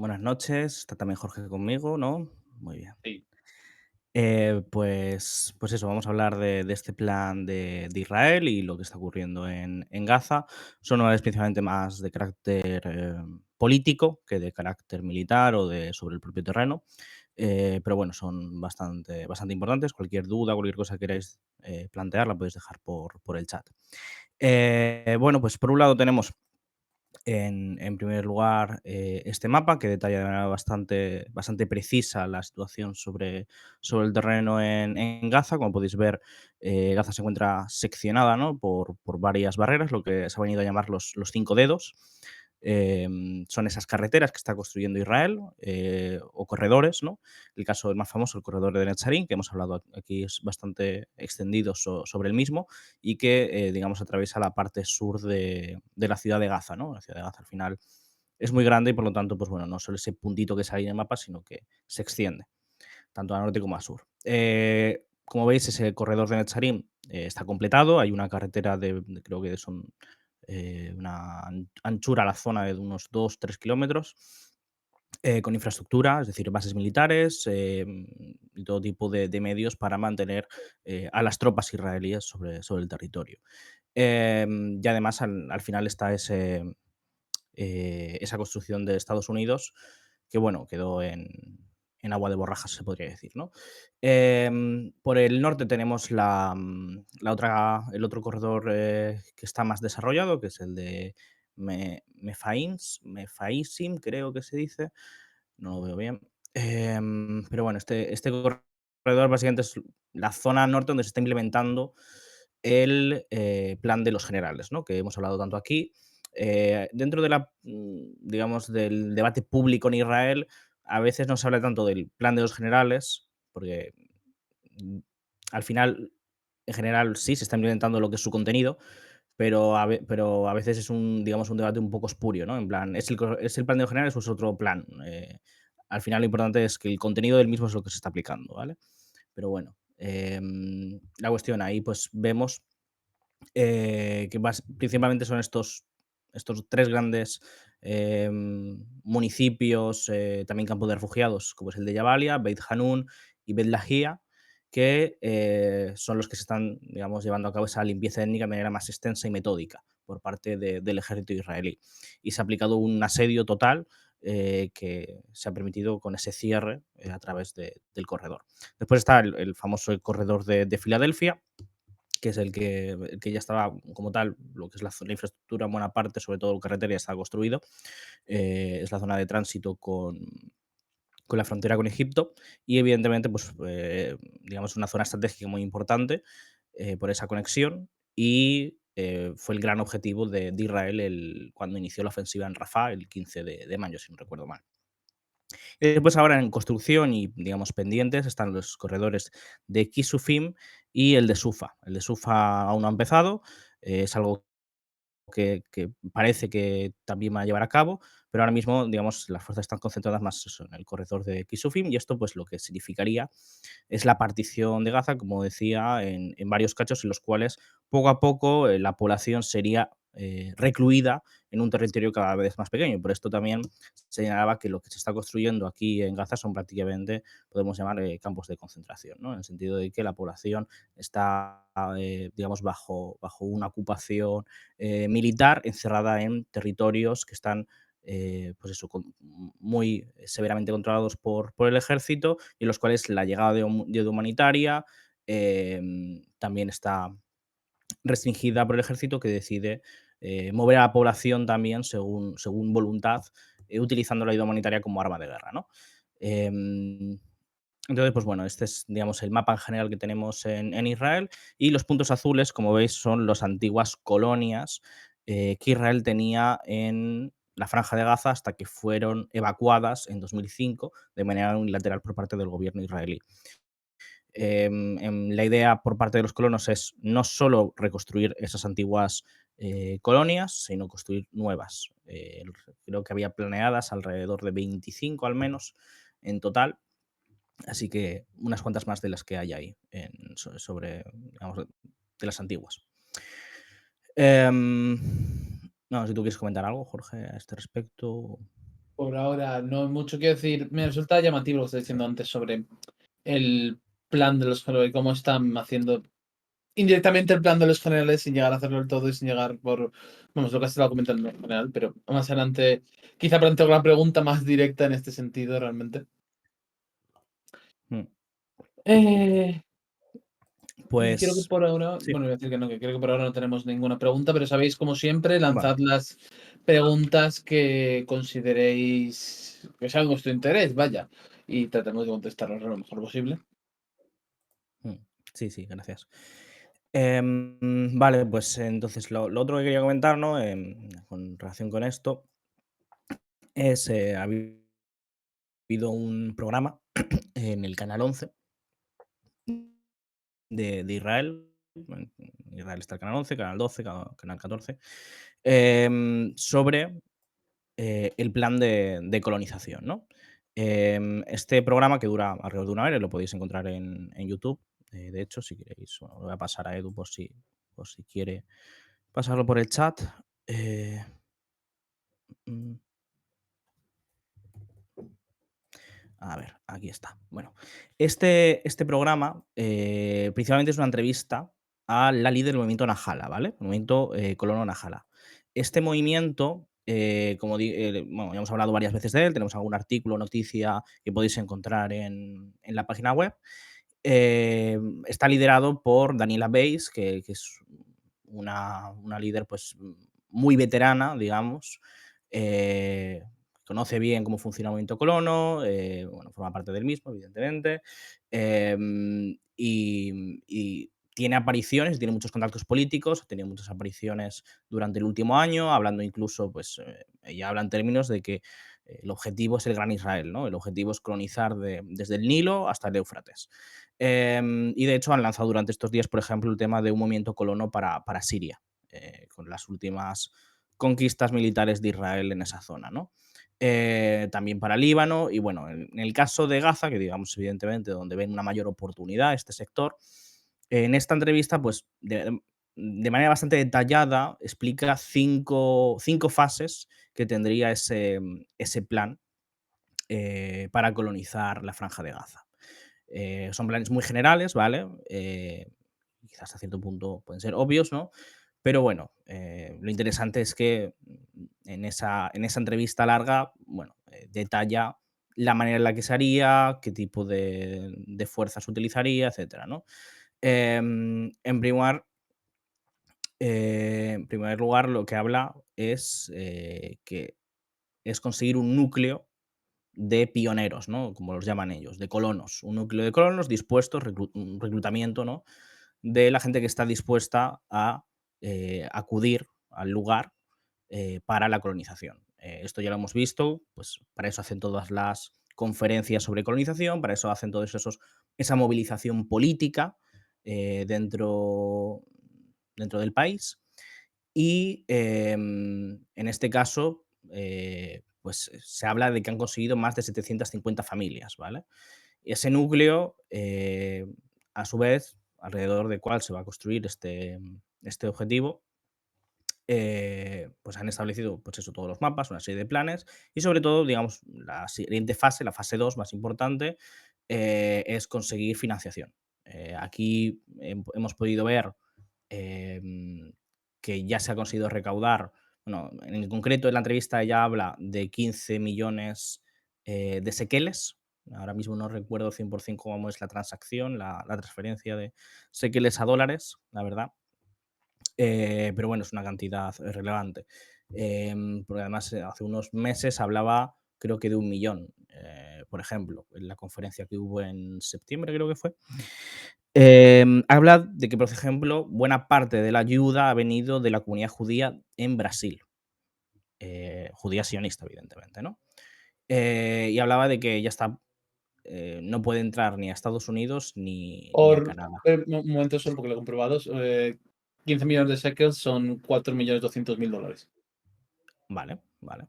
Buenas noches, está también Jorge conmigo, ¿no? Muy bien. Sí, Pues eso, vamos a hablar de este plan de Israel y lo que está ocurriendo en Gaza. Son novedades principalmente más de carácter político que de carácter militar o sobre el propio terreno. Pero bueno, son bastante importantes. Cualquier duda, cualquier cosa que queráis plantear, la podéis dejar por el chat. Bueno, pues por un lado tenemos en primer lugar, este mapa que detalla de manera bastante precisa la situación sobre el terreno en Gaza. Como podéis ver, Gaza se encuentra seccionada, ¿no?, por varias barreras, lo que se ha venido a llamar los cinco dedos. Son esas carreteras que está construyendo Israel, o corredores, ¿no? El caso más famoso, el corredor de Netzarim, que hemos hablado aquí, es bastante extendido sobre el mismo, y que, digamos, atraviesa la parte sur de la ciudad de Gaza, ¿no? La ciudad de Gaza al final es muy grande y por lo tanto, pues bueno, no solo ese puntito que sale en el mapa, sino que se extiende tanto a norte como a sur. Como veis, ese corredor de Netzarim está completado. Hay una carretera creo que son una anchura a la zona de unos 2-3 kilómetros, con infraestructura, es decir, bases militares, y todo tipo de medios para mantener a las tropas israelíes sobre el territorio. Y además, al final está esa construcción de Estados Unidos que, bueno, quedó en agua de borrajas, se podría decir, ¿no? Por el norte tenemos el otro corredor que está más desarrollado, que es el de Mefaisim, creo que se dice, no lo veo bien. Pero bueno, este corredor básicamente es la zona norte donde se está implementando el plan de los generales, ¿no?, que hemos hablado tanto aquí. Dentro digamos, del debate público en Israel, a veces no se habla tanto del plan de los generales, porque mm, al final, en general, sí se está implementando lo que es su contenido, pero a veces es digamos, un debate un poco espurio, ¿no? En plan, ¿es el plan de los generales o es otro plan? Al final lo importante es que el contenido del mismo es lo que se está aplicando, ¿vale? Pero bueno, la cuestión ahí, pues vemos que principalmente son estos tres grandes municipios, también campos de refugiados, como es el de Jabalia, Beit Hanun y Beit Lahia, que son los que se están, digamos, llevando a cabo esa limpieza étnica de manera más extensa y metódica por parte del ejército israelí. Y se ha aplicado un asedio total, que se ha permitido con ese cierre a través del corredor. Después está el famoso corredor de Filadelfia, que es el que ya estaba como tal, lo que es la infraestructura en buena parte, sobre todo el carretera, ya está construido. Es la zona de tránsito con la frontera con Egipto y evidentemente, pues, digamos, una zona estratégica muy importante por esa conexión y fue el gran objetivo de Israel cuando inició la ofensiva en Rafah el 15 de mayo, si no recuerdo mal. Después ahora en construcción y, digamos, pendientes están los corredores de Kisufim y el de Sufa. El de Sufa aún no ha empezado, es algo que parece que también va a llevar a cabo, pero ahora mismo, digamos, las fuerzas están concentradas más eso, en el corredor de Kisufim y esto, pues, lo que significaría es la partición de Gaza, como decía, en varios cachos en los cuales poco a poco la población sería recluida en un territorio cada vez más pequeño. Por esto también señalaba que lo que se está construyendo aquí en Gaza son prácticamente, podemos llamar, campos de concentración, ¿no? En el sentido de que la población está, digamos, bajo una ocupación militar, encerrada en territorios que están pues eso, muy severamente controlados por el ejército y en los cuales la llegada de ayuda humanitaria también está restringida por el ejército, que decide mover a la población también según voluntad, utilizando la ayuda humanitaria como arma de guerra, ¿no? Em, entonces, pues bueno, este es, digamos, el mapa en general que tenemos en Israel y los puntos azules, como veis, son las antiguas colonias que Israel tenía en la Franja de Gaza hasta que fueron evacuadas en 2005 de manera unilateral por parte del gobierno israelí. La idea por parte de los colonos es no solo reconstruir esas antiguas colonias, sino construir nuevas. Creo que había planeadas alrededor de 25 al menos en total, así que unas cuantas más de las que hay ahí, sobre, digamos, de las antiguas. No sé si tú quieres comentar algo, Jorge, a este respecto. Por ahora no hay mucho que decir. Me resulta llamativo lo que estás diciendo antes sobre el plan de los generales, cómo están haciendo indirectamente el plan de los generales sin llegar a hacerlo del todo y sin llegar por, vamos, lo que has estado comentando en general, pero más adelante quizá planteo una pregunta más directa en este sentido realmente. Mm. Eh, y creo que Pues por ahora, sí, bueno, voy a decir que no, que creo que por ahora no tenemos ninguna pregunta, pero sabéis, como siempre, vale. lanzad las preguntas que consideréis que sean de vuestro interés, vaya, y tratemos de contestarlas lo mejor posible. Mm. Sí, sí, gracias. Vale, pues entonces lo otro que quería comentar, ¿no? Con relación con esto, es ha habido un programa en el canal 11 de Israel. En Israel está el canal 11, canal 12, canal 14, sobre el plan de colonización, ¿no? Este programa que dura alrededor de una hora, y lo podéis encontrar en YouTube. De hecho, si queréis, bueno, lo voy a pasar a Edu por si quiere pasarlo por el chat. Eh, mm, a ver, aquí está. Bueno, este programa principalmente es una entrevista a la líder del movimiento Nahala, ¿vale? El movimiento colono Nahala. Este movimiento, bueno, ya hemos hablado varias veces de él, tenemos algún artículo, noticia que podéis encontrar en la página web. Está liderado por Daniela Beis, que es una líder pues muy veterana, digamos. eh, Conoce bien cómo funciona el movimiento colono, bueno, forma parte del mismo, evidentemente, y tiene apariciones, tiene muchos contactos políticos, ha tenido muchas apariciones durante el último año, hablando incluso, pues, ella habla en términos de que el objetivo es el Gran Israel, ¿no? El objetivo es colonizar desde el Nilo hasta el Éufrates. Y de hecho han lanzado durante estos días, por ejemplo, el tema de un movimiento colono para Siria, con las últimas conquistas militares de Israel en esa zona, ¿no? También para Líbano y bueno, en el caso de Gaza, que digamos evidentemente donde ven una mayor oportunidad este sector, en esta entrevista pues de manera bastante detallada explica cinco fases que tendría ese plan para colonizar la franja de Gaza. Son planes muy generales, ¿vale? Quizás a cierto punto pueden ser obvios, ¿no? Pero bueno, lo interesante es que en esa entrevista larga, bueno, detalla la manera en la que se haría, qué tipo de fuerzas utilizaría, etcétera, ¿no? En primer lugar, lo que habla es que es conseguir un núcleo de pioneros, ¿no? Como los llaman ellos, de colonos. Un núcleo de colonos dispuestos, un reclutamiento, ¿no? De la gente que está dispuesta a acudir al lugar para la colonización. Esto ya lo hemos visto, pues para eso hacen todas las conferencias sobre colonización, para eso hacen esa movilización política dentro del país. Y en este caso, pues se habla de que han conseguido más de 750 familias, ¿vale? Y ese núcleo, a su vez, alrededor del cual se va a construir este objetivo, pues han establecido, pues eso, todos los mapas, una serie de planes y sobre todo, digamos, la siguiente fase, la fase 2 más importante, es conseguir financiación. Aquí hemos podido ver em, que ya se ha conseguido recaudar, bueno, en concreto en la entrevista ella habla de 15 millones de sequeles. Ahora mismo no recuerdo 100% cómo es la transacción, la transferencia de sequeles a dólares, la verdad. Pero bueno, es una cantidad relevante. Porque además hace unos meses hablaba, creo que de 1 millón, por ejemplo, en la conferencia que hubo en septiembre, creo que fue. Habla de que, por ejemplo, buena parte de la ayuda ha venido de la comunidad judía en Brasil, judía sionista, evidentemente, ¿no? Y hablaba de que ya está, no puede entrar ni a Estados Unidos ni a Por Canadá. un momento solo porque lo he comprobado, 15 millones de shekels son 4.200.000 dólares. Vale, vale.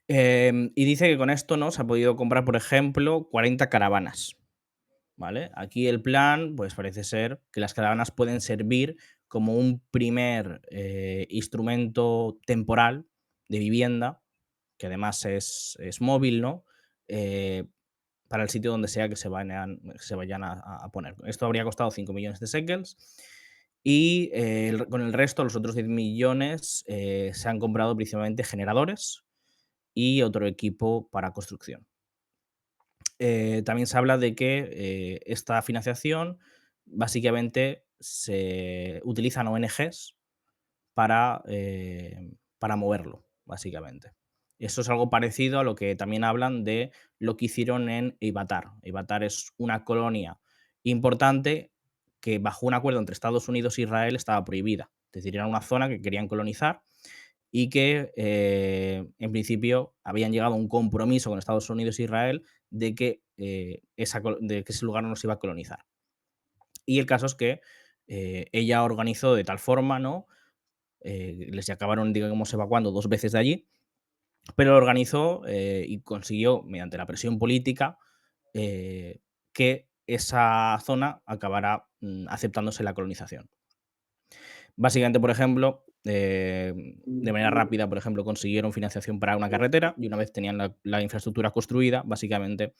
Y dice que con esto, ¿no? Se ha podido comprar, por ejemplo, 40 caravanas, ¿vale? Aquí el plan, pues parece ser que las caravanas pueden servir como un primer instrumento temporal de vivienda que además es móvil, ¿no? Eh, para el sitio donde sea que se vayan a poner. Esto habría costado 5 millones de shekels y con el resto, los otros 10 millones, se han comprado principalmente generadores y otro equipo para construcción. También se habla de que esta financiación básicamente se utilizan ONGs para moverlo, básicamente. Eso es algo parecido a lo que también hablan de lo que hicieron en Eibatar. Eibatar es una colonia importante que bajo un acuerdo entre Estados Unidos e Israel estaba prohibida. Es decir, era una zona que querían colonizar y que en principio habían llegado a un compromiso con Estados Unidos e Israel de que ese lugar no se iba a colonizar. Y el caso es que ella organizó de tal forma, ¿no? Les acabaron, digamos, evacuando 2 veces de allí, pero lo organizó y consiguió, mediante la presión política, que esa zona acabara aceptándose la colonización. Básicamente, por ejemplo, de manera rápida, por ejemplo, consiguieron financiación para una carretera y una vez tenían la infraestructura construida, básicamente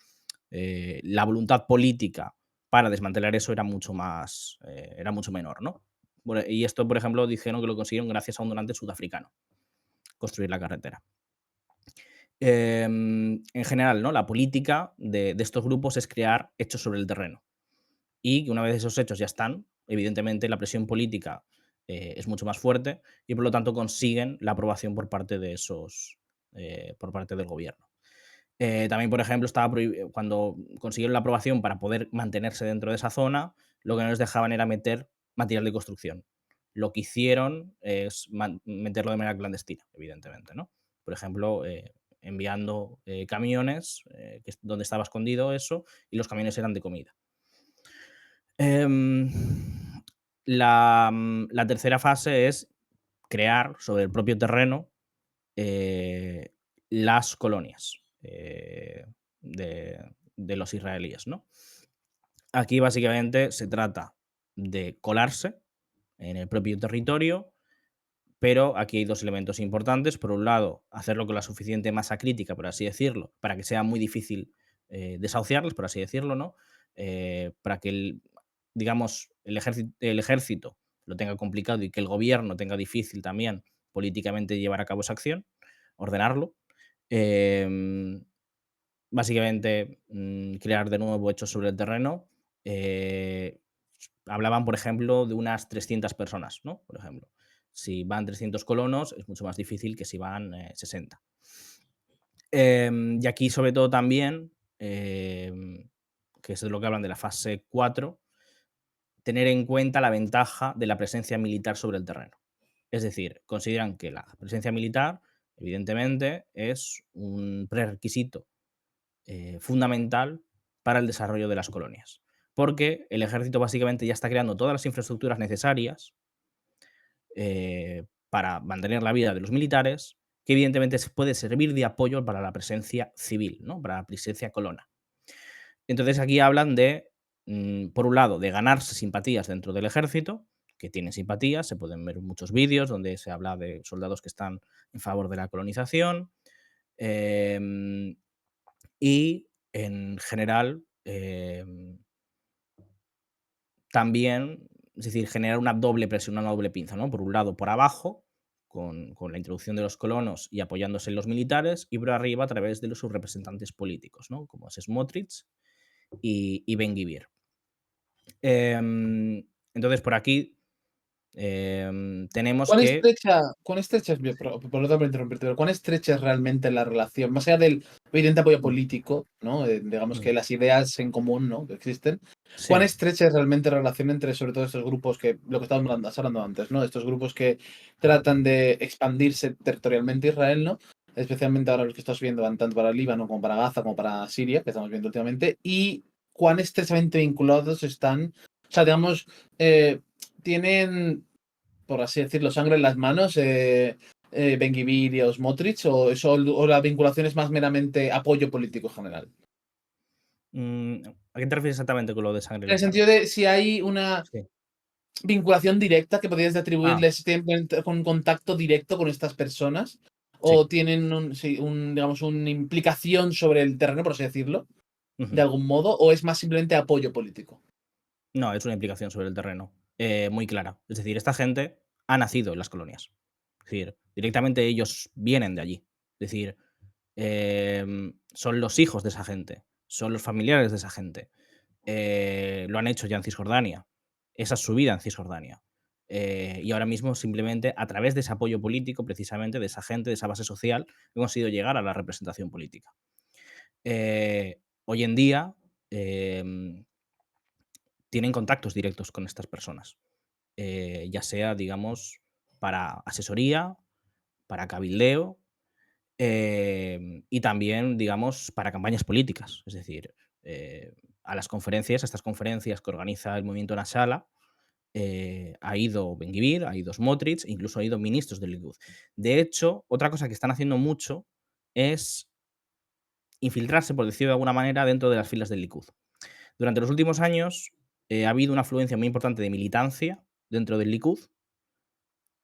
la voluntad política para desmantelar eso era mucho menor, ¿no? Y esto, por ejemplo, dijeron que lo consiguieron gracias a un donante sudafricano, construir la carretera. En general, ¿no? La política de estos grupos es crear hechos sobre el terreno. Y que una vez esos hechos ya están, evidentemente la presión política es mucho más fuerte y por lo tanto consiguen la aprobación por parte del gobierno. También, por ejemplo, cuando consiguieron la aprobación para poder mantenerse dentro de esa zona, lo que no les dejaban era meter material de construcción. Lo que hicieron es meterlo de manera clandestina, evidentemente, ¿no? Por ejemplo, enviando camiones donde estaba escondido eso y los camiones eran de comida. Em, la tercera fase es crear sobre el propio terreno eh, las colonias de los israelíes, ¿no? Aquí básicamente se trata de colarse en el propio territorio, pero aquí hay dos elementos importantes. Por un lado, hacerlo con la suficiente masa crítica, por así decirlo, para que sea muy difícil desahuciarlos, por así decirlo, ¿no? Para que digamos, el ejército lo tenga complicado y que el gobierno tenga difícil también políticamente llevar a cabo esa acción, ordenarlo. Em, Básicamente, crear de nuevo hechos sobre el terreno. eh, Hablaban, por ejemplo, de unas 300 personas, ¿no? Por ejemplo, si van 300 colonos, es mucho más difícil que si van 60. Y aquí, sobre todo, también, que es de lo que hablan de la fase 4, tener en cuenta la ventaja de la presencia militar sobre el terreno. Es decir, consideran que la presencia militar, evidentemente, es un prerequisito fundamental para el desarrollo de las colonias. Porque el ejército básicamente ya está creando todas las infraestructuras necesarias para mantener la vida de los militares, que evidentemente puede servir de apoyo para la presencia civil, ¿no? Para la presencia colona. Entonces aquí hablan de, por un lado, de ganarse simpatías dentro del ejército, que tienen simpatías, se pueden ver muchos vídeos donde se habla de soldados que están en favor de la colonización, em, y en general también, es decir, generar una doble presión, una doble pinza, ¿no? Por un lado, por abajo, con la introducción de los colonos y apoyándose en los militares, y por arriba a través de sus representantes políticos, ¿no? Como es Smotrich y Ben Gvir. Entonces, por aquí tenemos que. Cuán estrecha es, por interrumpirte, pero cuán estrecha es realmente la relación? Más allá del evidente apoyo Mm, político, ¿no? Digamos mm, que las ideas en común, ¿no? Que existen. ¿Cuán Sí. estrecha es realmente la relación entre, sobre todo, estos grupos que, lo que estábamos hablando antes, ¿no? Estos grupos que tratan de expandirse territorialmente Israel, ¿no? Especialmente ahora los que estamos viendo van tanto para Líbano como para Gaza como para Siria, que estamos viendo últimamente, y cuán estrechamente vinculados están, o sea, digamos, tienen por así decirlo, sangre en las manos, Ben-Gvir y Smotrich, o la vinculación es más meramente apoyo político general? ¿A qué te refieres exactamente con lo de sangre en En el las sentido manos? de si hay una Sí. vinculación directa que podrías Ah, atribuirles, si tienen con contacto directo con estas personas, Sí. o tienen sí, digamos, una implicación sobre el terreno, por así decirlo, de Ujú. algún modo, o es más simplemente apoyo político? No, es una implicación sobre el terreno, muy clara. Es decir, esta gente ha nacido en las colonias. Es decir, directamente ellos vienen de allí. Es decir, son los hijos de esa gente, son los familiares de esa gente. Lo han hecho ya en Cisjordania. Esa es su vida en Cisjordania. Y ahora mismo, simplemente, a través de ese apoyo político, precisamente, de esa gente, de esa base social, han conseguido llegar a la representación política. Hoy en día, tienen contactos directos con estas personas, ya sea, digamos, para asesoría, para cabildeo, y también, digamos, para campañas políticas. Es decir, a estas conferencias que organiza el movimiento Nasala, ha ido Ben-Gvir, ha ido Smotrich, incluso ha ido ministros del Likud. De hecho, otra cosa que están haciendo mucho es infiltrarse, por decirlo de alguna manera, dentro de las filas del Likud. Durante los últimos años, ha habido una afluencia muy importante de militancia dentro del Likud,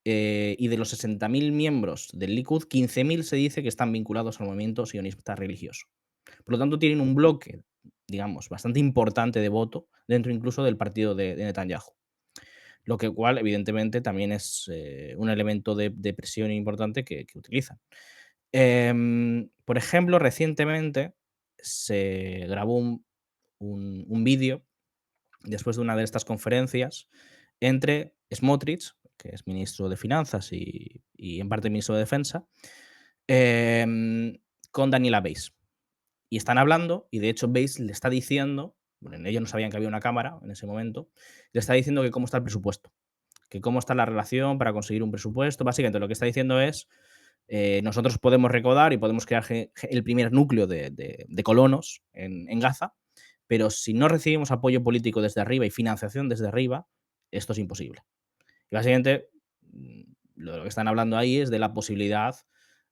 y de los 60.000 miembros del Likud, 15.000 se dice que están vinculados al movimiento sionista religioso. Por lo tanto, tienen un bloque, digamos, bastante importante de voto dentro incluso del partido de Netanyahu. Lo que cual, evidentemente, también es un elemento de presión importante que utilizan. Por ejemplo, recientemente se grabó un vídeo después de una de estas conferencias entre Smotrich, que es ministro de Finanzas y en parte ministro de Defensa, em, con Daniela Weiss. Y están hablando, y de hecho Weiss le está diciendo, bueno, ellos no sabían que había una cámara en ese momento, le está diciendo que cómo está el presupuesto, que cómo está la relación para conseguir un presupuesto. Básicamente lo que está diciendo es, nosotros podemos recaudar y podemos crear el primer núcleo de colonos en Gaza, pero si no recibimos apoyo político desde arriba y financiación desde arriba, esto es imposible. Y básicamente, lo que están hablando ahí es de la posibilidad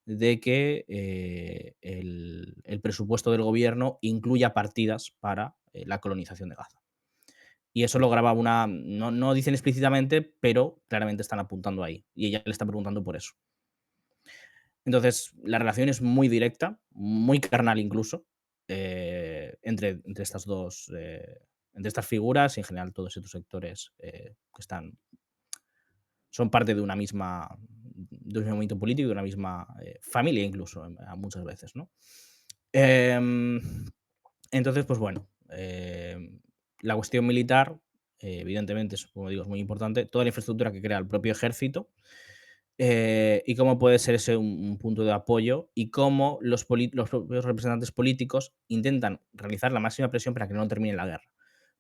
de que el presupuesto del gobierno incluya partidas para la colonización de Gaza. Y eso lo graba una. No, no dicen explícitamente, pero claramente están apuntando ahí. Y ella le está preguntando por eso. Entonces, la relación es muy directa, muy carnal incluso, entre estas dos. Entre estas figuras y en general todos estos sectores que son parte de una misma de un mismo movimiento político, de una misma familia incluso, muchas veces, ¿no? Em, entonces, pues bueno, la cuestión militar, evidentemente, como digo, es muy importante. Toda la infraestructura que crea el propio ejército, y cómo puede ser ese un punto de apoyo y cómo los propios representantes políticos intentan realizar la máxima presión para que no termine la guerra.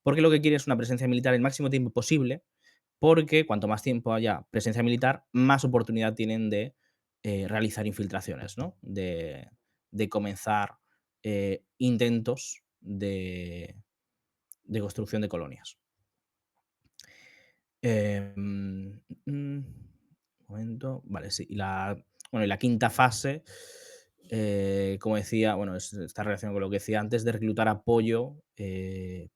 Porque lo que quiere es una presencia militar el máximo tiempo posible, porque cuanto más tiempo haya presencia militar, más oportunidad tienen de realizar infiltraciones, ¿no? De comenzar intentos de construcción de colonias. Momento. Vale, sí. Bueno, y la quinta fase, como decía, bueno, está relacionado con lo que decía antes, de reclutar apoyo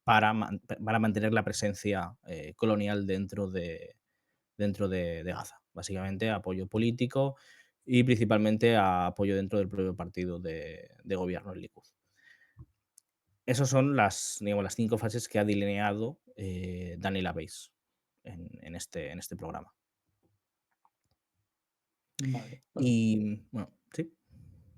para mantener la presencia colonial dentro de Gaza. Básicamente apoyo político y principalmente apoyo dentro del propio partido de gobierno, el Likud. Esas son digamos, las 5 fases que ha delineado Daniela Weiss en este programa. Vale, vale. Y bueno, sí.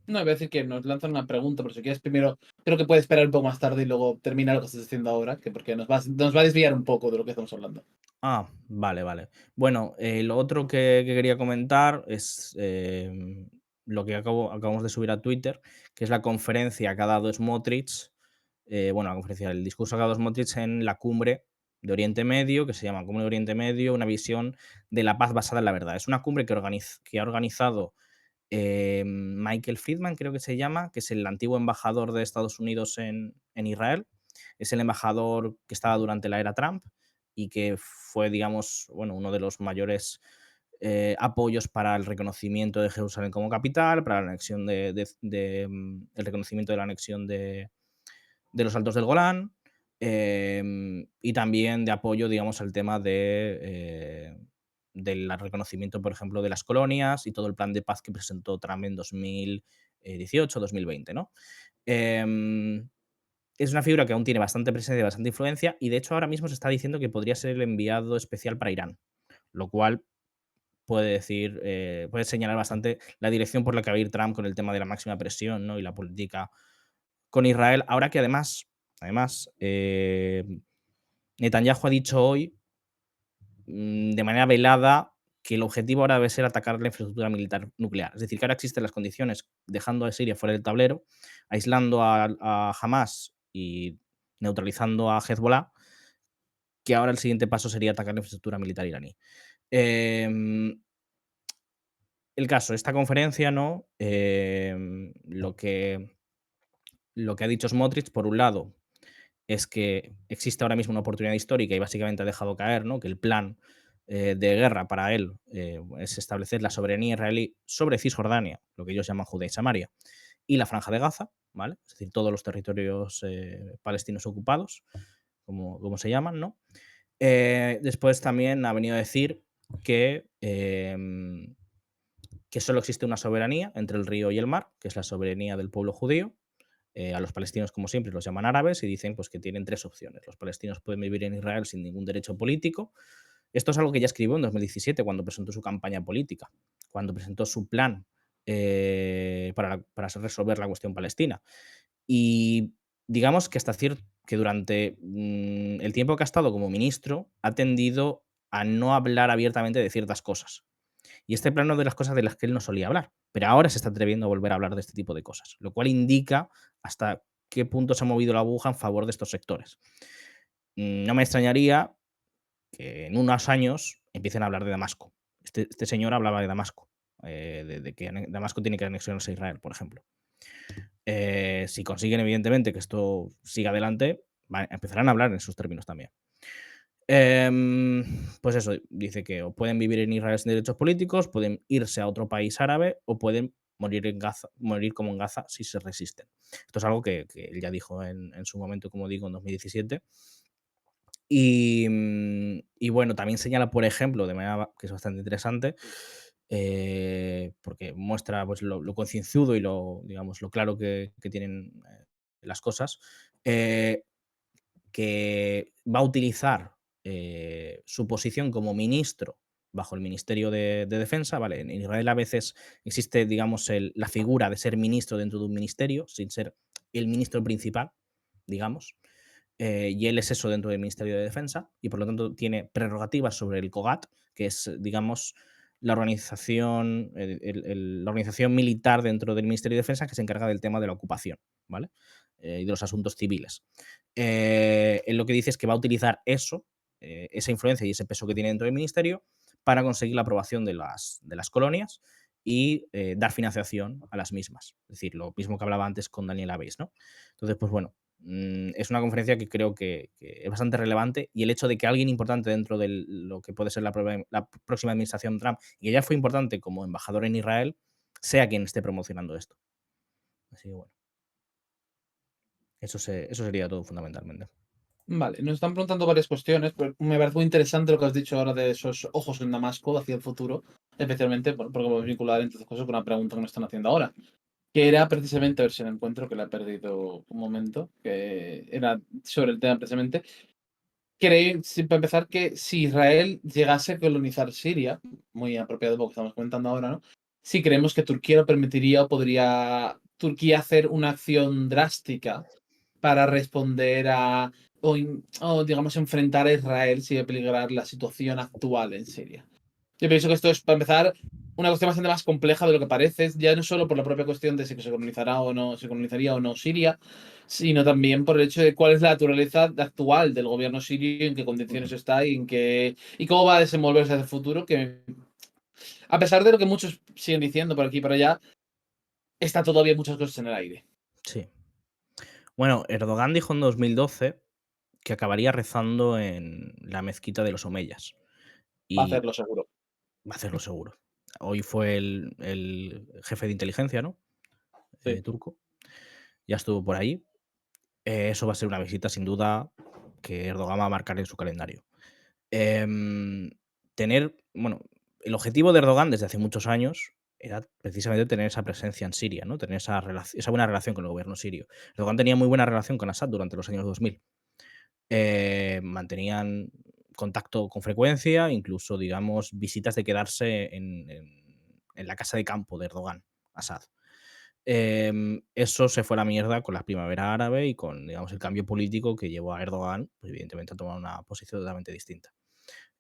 No, iba a decir que nos lanzan una pregunta, pero si quieres primero, creo que puede esperar un poco más tarde y luego terminar lo que estás haciendo ahora, que porque nos va a desviar un poco de lo que estamos hablando. Ah, vale, vale. Bueno, lo otro que quería comentar es lo que acabamos de subir a Twitter, que es la conferencia que ha dado Smotrich, bueno, la conferencia, el discurso que ha dado Smotrich en la cumbre de Oriente Medio, que se llama Cumbre de Oriente Medio, una visión de la paz basada en la verdad. Es una cumbre que ha organizado Michael Friedman, creo que se llama, que es el antiguo embajador de Estados Unidos en Israel. Es el embajador que estaba durante la era Trump y que fue, digamos, bueno, uno de los mayores apoyos para el reconocimiento de Jerusalén como capital, para la anexión el reconocimiento de la anexión de los Altos del Golán, y también de apoyo, digamos, al tema del reconocimiento, por ejemplo, de las colonias y todo el plan de paz que presentó Trump en 2018-2020, ¿no? Em, es una figura que aún tiene bastante presencia y bastante influencia, y de hecho ahora mismo se está diciendo que podría ser el enviado especial para Irán, lo cual puede decir, puede señalar bastante la dirección por la que va a ir Trump con el tema de la máxima presión, ¿no? Y la política con Israel. Ahora que además, Netanyahu ha dicho hoy, de manera velada, que el objetivo ahora debe ser atacar la infraestructura militar nuclear. Es decir, que ahora existen las condiciones, dejando a Siria fuera del tablero, aislando a Hamas y neutralizando a Hezbollah, que ahora el siguiente paso sería atacar la infraestructura militar iraní. Em, el caso, esta conferencia, ¿no? Lo que ha dicho Smotrich, por un lado, es que existe ahora mismo una oportunidad histórica y básicamente ha dejado caer, ¿no? Que el plan de guerra para él es establecer la soberanía israelí sobre Cisjordania, lo que ellos llaman Judea y Samaria, y la Franja de Gaza, ¿vale? Es decir, todos los territorios palestinos ocupados, como se llaman, ¿no? Después también ha venido a decir que, que solo existe una soberanía entre el río y el mar, que es la soberanía del pueblo judío. A los palestinos, como siempre, los llaman árabes y dicen pues, que tienen tres opciones. Los palestinos pueden vivir en Israel sin ningún derecho político. Esto es algo que ya escribió en 2017 cuando presentó su campaña política, cuando presentó su plan para resolver la cuestión palestina. Y digamos que hasta cierto que durante el tiempo que ha estado como ministro ha tendido a no hablar abiertamente de ciertas cosas. Y este plano de las cosas de las que él no solía hablar, pero ahora se está atreviendo a volver a hablar de este tipo de cosas, lo cual indica hasta qué punto se ha movido la aguja en favor de estos sectores. No me extrañaría que en unos años empiecen a hablar de Damasco. Este señor hablaba de Damasco, de que Damasco tiene que anexionarse a Israel, por ejemplo. Si consiguen, evidentemente, que esto siga adelante, empezarán a hablar en esos términos también. Pues eso, dice que o pueden vivir en Israel sin derechos políticos, pueden irse a otro país árabe o pueden morir en Gaza, morir como en Gaza si se resisten. Esto es algo que él ya dijo en su momento, como digo, en 2017. Y bueno, también señala, por ejemplo, de manera que es bastante interesante, porque muestra pues, lo concienzudo y digamos, lo claro que tienen las cosas, eh, que va a utilizar su posición como ministro bajo el Ministerio de Defensa, ¿vale? En Israel a veces existe, digamos, la figura de ser ministro dentro de un ministerio, sin ser el ministro principal, digamos. Y él es eso dentro del Ministerio de Defensa y por lo tanto tiene prerrogativas sobre el COGAT, que es, digamos, la organización militar dentro del Ministerio de Defensa que se encarga del tema de la ocupación, ¿vale? Y de los asuntos civiles. Él lo que dice es que va a utilizar eso, esa influencia y ese peso que tiene dentro del ministerio para conseguir la aprobación de las colonias y dar financiación a las mismas. Es decir, lo mismo que hablaba antes con Daniel Abeis, ¿no? Entonces, pues bueno, es una conferencia que creo que es bastante relevante y el hecho de que alguien importante dentro de lo que puede ser la próxima administración Trump, y que ya fue importante como embajador en Israel, sea quien esté promocionando esto. Así que bueno, eso sería todo fundamentalmente. Vale, nos están preguntando varias cuestiones, pero me parece muy interesante lo que has dicho ahora de esos ojos en Damasco hacia el futuro, especialmente porque podemos vincular entre otras cosas con una pregunta que me están haciendo ahora, que era precisamente, a ver si la encuentro, que la he perdido un momento, que era sobre el tema precisamente. Creo, para empezar, que si Israel llegase a colonizar Siria, muy apropiado por lo que estamos comentando ahora, ¿no? Si creemos que Turquía lo permitiría o podría Turquía hacer una acción drástica para responder a, o, digamos, enfrentar a Israel si ve peligrar la situación actual en Siria. Yo pienso que esto es, para empezar, una cuestión bastante más compleja de lo que parece, ya no solo por la propia cuestión de si se colonizará o no, se colonizaría o no Siria, sino también por el hecho de cuál es la naturaleza actual del gobierno sirio, en qué condiciones está y cómo va a desenvolverse hacia el futuro, que a pesar de lo que muchos siguen diciendo por aquí y por allá, está todavía muchas cosas en el aire. Sí. Bueno, Erdogan dijo en 2012 que acabaría rezando en la mezquita de los omeyas Va a y hacerlo seguro. va a hacerlo seguro. Hoy fue el jefe de inteligencia, ¿no? Sí. Turco. Ya estuvo por ahí. Eso va a ser una visita sin duda que Erdogan va a marcar en su calendario. Em, bueno, el objetivo de Erdogan desde hace muchos años era precisamente tener esa presencia en Siria, ¿no? Tener esa buena relación con el gobierno sirio. Erdogan tenía muy buena relación con Assad durante los años 2000. Mantenían contacto con frecuencia, incluso, digamos, visitas de quedarse en la casa de campo de Erdogan, Assad. Eso se fue a la mierda con la primavera árabe y con, digamos, el cambio político que llevó a Erdogan, pues, evidentemente, a tomar una posición totalmente distinta.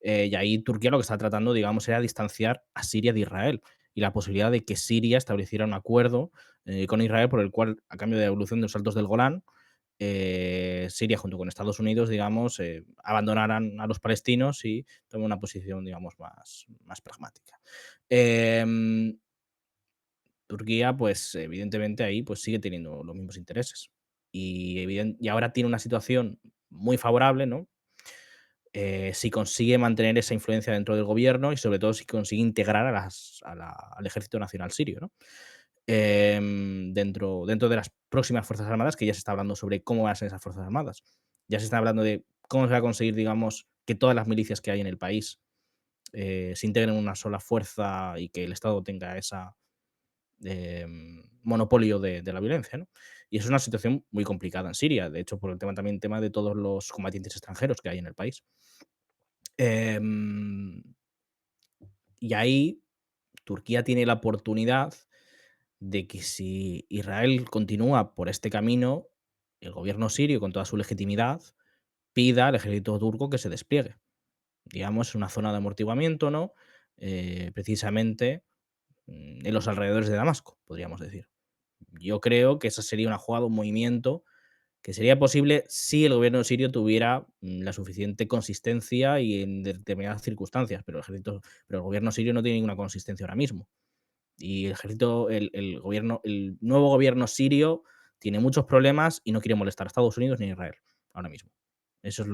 Y ahí Turquía lo que está tratando, digamos, era distanciar a Siria de Israel y la posibilidad de que Siria estableciera un acuerdo con Israel por el cual, a cambio de la evolución de los Altos del Golán, Siria junto con Estados Unidos, digamos, abandonaran a los palestinos y tomen una posición, digamos, más pragmática. Em, Turquía, pues evidentemente ahí pues sigue teniendo los mismos intereses y ahora tiene una situación muy favorable, ¿no? Si consigue mantener esa influencia dentro del gobierno y sobre todo si consigue integrar al ejército nacional sirio, ¿no? Dentro de las próximas Fuerzas Armadas, que ya se está hablando sobre cómo van a ser esas Fuerzas Armadas. Ya se está hablando de cómo se va a conseguir, digamos, que todas las milicias que hay en el país se integren en una sola fuerza y que el Estado tenga esa monopolio de la violencia, ¿no? Y es una situación muy complicada en Siria, de hecho, por el tema de todos los combatientes extranjeros que hay en el país. Em, y ahí Turquía tiene la oportunidad de que si Israel continúa por este camino, el gobierno sirio, con toda su legitimidad, pida al ejército turco que se despliegue. Digamos, una zona de amortiguamiento, ¿no? Precisamente en los alrededores de Damasco, podríamos decir. Yo creo que esa sería una jugada, un movimiento que sería posible si el gobierno sirio tuviera la suficiente consistencia y en determinadas circunstancias, pero el gobierno sirio no tiene ninguna consistencia ahora mismo. Y el ejército, el nuevo gobierno sirio tiene muchos problemas y no quiere molestar a Estados Unidos ni a Israel ahora mismo. Eso es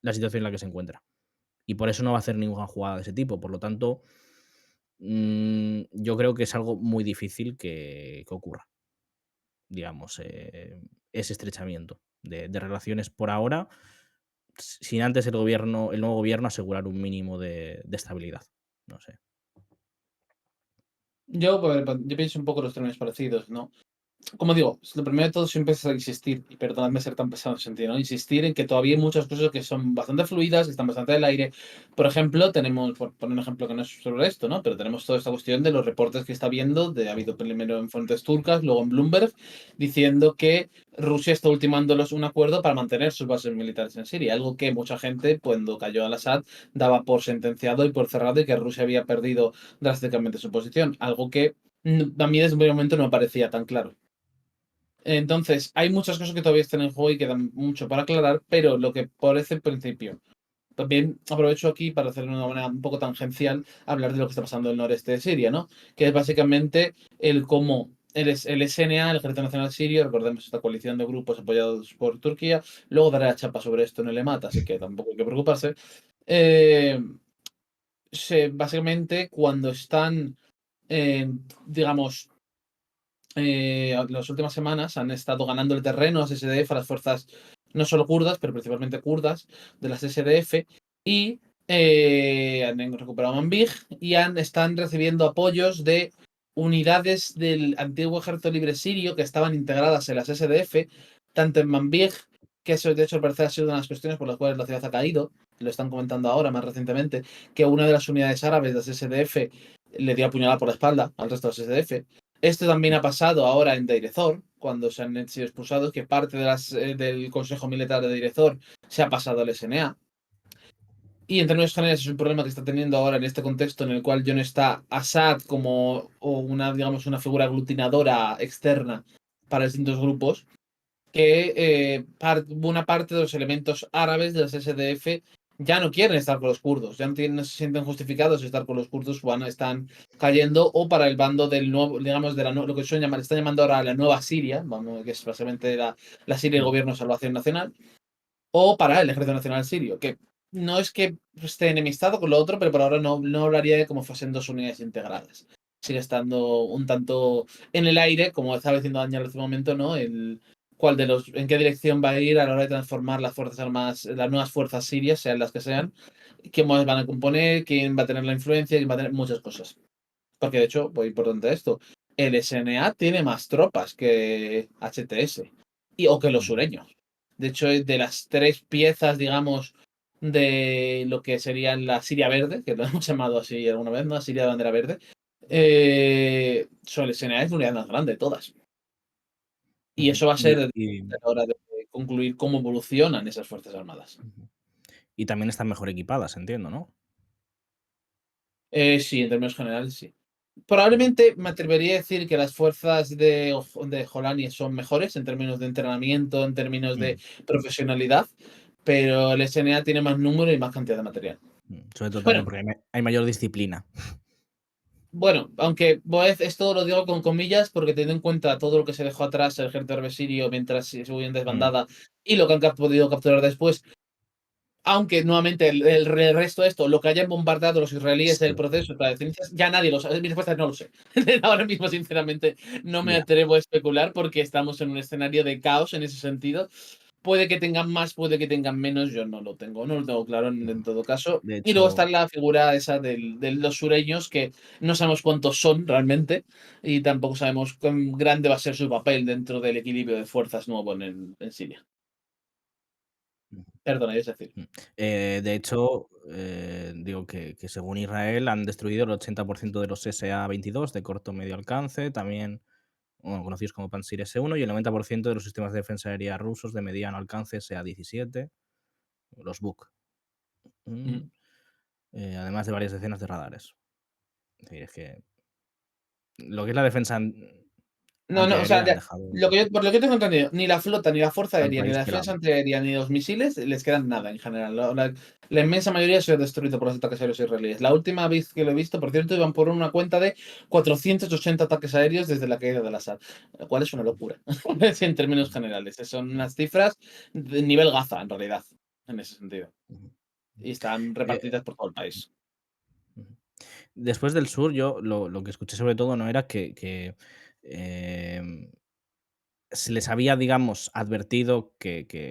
la situación en la que se encuentra. Y por eso no va a hacer ninguna jugada de ese tipo. Por lo tanto, yo creo que es algo muy difícil que ocurra, digamos, ese estrechamiento de relaciones por ahora, sin antes el nuevo gobierno asegurar un mínimo de estabilidad. No sé. Yo pienso un poco los términos parecidos, ¿no? Como digo, lo primero de todo siempre es insistir, y perdonadme ser tan pesado en ese sentido, ¿no? Insistir en que todavía hay muchas cosas que son bastante fluidas, que están bastante del aire. Por ejemplo, tenemos, por poner un ejemplo que no es sobre esto, ¿no? Pero tenemos toda esta cuestión de los reportes que está viendo, ha habido primero en fuentes turcas, luego en Bloomberg, diciendo que Rusia está ultimando un acuerdo para mantener sus bases militares en Siria, algo que mucha gente, cuando cayó al-Assad, daba por sentenciado y por cerrado y que Rusia había perdido drásticamente su posición, algo que a mí desde un primer momento no me parecía tan claro. Entonces, hay muchas cosas que todavía están en juego y quedan mucho para aclarar, pero lo que parece en principio. También aprovecho aquí para hacer de una manera un poco tangencial, hablar de lo que está pasando en el noreste de Siria, ¿no? Que es básicamente el cómo el SNA, el Ejército Nacional Sirio, recordemos esta coalición de grupos apoyados por Turquía, luego daré la chapa sobre esto en el EMAT, así que tampoco hay que preocuparse. Eh, Básicamente, cuando están, digamos, las últimas semanas han estado ganando el terreno a las SDF, a las fuerzas no solo kurdas, pero principalmente kurdas de las SDF, y han recuperado Manbij y están recibiendo apoyos de unidades del antiguo ejército libre sirio que estaban integradas en las SDF, tanto en Manbij, que eso de hecho al parecer ha sido una de las cuestiones por las cuales la ciudad ha caído, lo están comentando ahora más recientemente, que una de las unidades árabes de las SDF le dio apuñalada por la espalda al resto de las SDF. Esto también ha pasado ahora en Deir ez-Zor, cuando se han sido expulsados, que parte del Consejo Militar de Deir ez-Zor se ha pasado al SNA. Y en términos generales es un problema que está teniendo ahora en este contexto en el cual ya no está Assad como digamos, una figura aglutinadora externa para distintos grupos, que una parte de los elementos árabes de las SDF ya no quieren estar con los kurdos, ya no se sienten justificados estar con los kurdos, están cayendo o para el bando del nuevo, digamos, lo que están llamando ahora la nueva Siria, vamos, que es básicamente la Siria del Mm. Gobierno de Salvación Nacional, o para el Ejército Nacional Sirio, que no es que esté enemistado con lo otro, pero por ahora no hablaría de como fuesen dos unidades integradas. Sigue estando un tanto en el aire, como estaba diciendo Daniel hace un momento, ¿no? en qué dirección va a ir a la hora de transformar las fuerzas armadas, las nuevas fuerzas sirias, sean las que sean, quién van a componer, quién va a tener la influencia, quién va a tener muchas cosas. Porque de hecho, muy importante esto, el SNA tiene más tropas que HTS o que los Ujú. sureños. De hecho, es de las tres piezas, digamos, de lo que sería la Siria Verde, que lo hemos llamado así alguna vez, ¿no? Siria de bandera verde. El SNA es la unidad más grande de todas. Y Ujú. eso va a ser a la hora de concluir cómo evolucionan esas Fuerzas Armadas. Ujú. Y también están mejor equipadas, entiendo, ¿no? Sí, en términos generales, sí. Ujú. Probablemente me atrevería a decir que las fuerzas de Jolani son mejores en términos de entrenamiento, en términos de Mm, profesionalidad, pero el SNA tiene más número y más cantidad de material. Sobre todo también Bueno, porque hay mayor disciplina. bueno, aunque esto lo digo con comillas porque teniendo en cuenta todo lo que se dejó atrás el ejército árabe sirio mientras se hubo en Mm, desbandada y lo que han podido capturar después. Aunque nuevamente el resto de esto, lo que hayan bombardeado los israelíes en el sí, proceso de Cenizas, ya nadie lo sabe. Mi respuesta es no lo sé. Ahora mismo, sinceramente, no me ya. atrevo a especular porque estamos en un escenario de caos en ese sentido. Puede que tengan más, puede que tengan menos, yo no lo tengo claro en Ujú. todo caso. De Y luego está hecho, la figura esa de los sureños, que no sabemos cuántos son realmente, y tampoco sabemos cuán grande va a ser su papel dentro del equilibrio de fuerzas nuevo en Siria. Perdona, es decir. mm, digo que según Israel han destruido el 80% de los SA-22 de corto o medio alcance, también, bueno, conocidos como Pansir S-1, y el 90% de los sistemas de defensa aérea rusos de mediano alcance SA-17, los Buk, mm, Mm. además de varias decenas de radares. Es decir, es que lo que es la defensa No, no, o sea, antiaérea han dejado por lo que tengo entendido, ni la flota, ni la fuerza al aérea, ni país la defensa pelado. antiaérea, ni los misiles les quedan nada en general. La inmensa mayoría se ha destruido por los ataques aéreos israelíes. La última vez que lo he visto, por cierto, iban por una cuenta de 480 ataques aéreos desde la caída del Assad, lo cual es una locura en términos Ujú, generales. Son unas cifras de nivel Gaza, en realidad, en ese sentido. ujú. Y están Eh, repartidas por todo el país. ujú. Después del sur, yo lo que escuché sobre todo no era que, em, se les había, digamos, advertido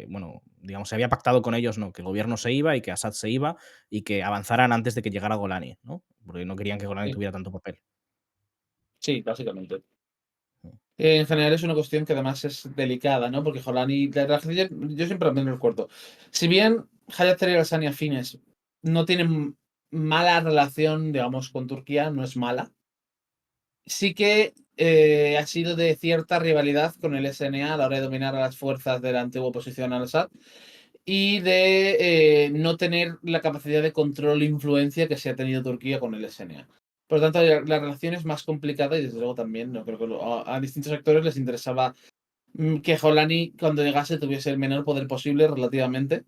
bueno, digamos, se había pactado con ellos, ¿no? Que el gobierno se iba y que Assad se iba y que avanzaran antes de que llegara Golani, ¿no? Porque no querían que Golani Sí, tuviera tanto papel. sí, básicamente. Mm, En general es una cuestión que además es delicada, ¿no? Porque Jolani, la relación, yo siempre lo recuerdo. Si bien Hayat Tahrir al-Sham y afines no tienen mala relación, digamos, con Turquía, no es mala, sí que ha sido de cierta rivalidad con el SNA a la hora de dominar a las fuerzas de la antigua oposición al Assad y de no tener la capacidad de control e influencia que se ha tenido Turquía con el SNA. Por lo tanto, la relación es más complicada y desde luego también, no creo que a distintos actores les interesaba que Jolani cuando llegase tuviese el menor poder posible relativamente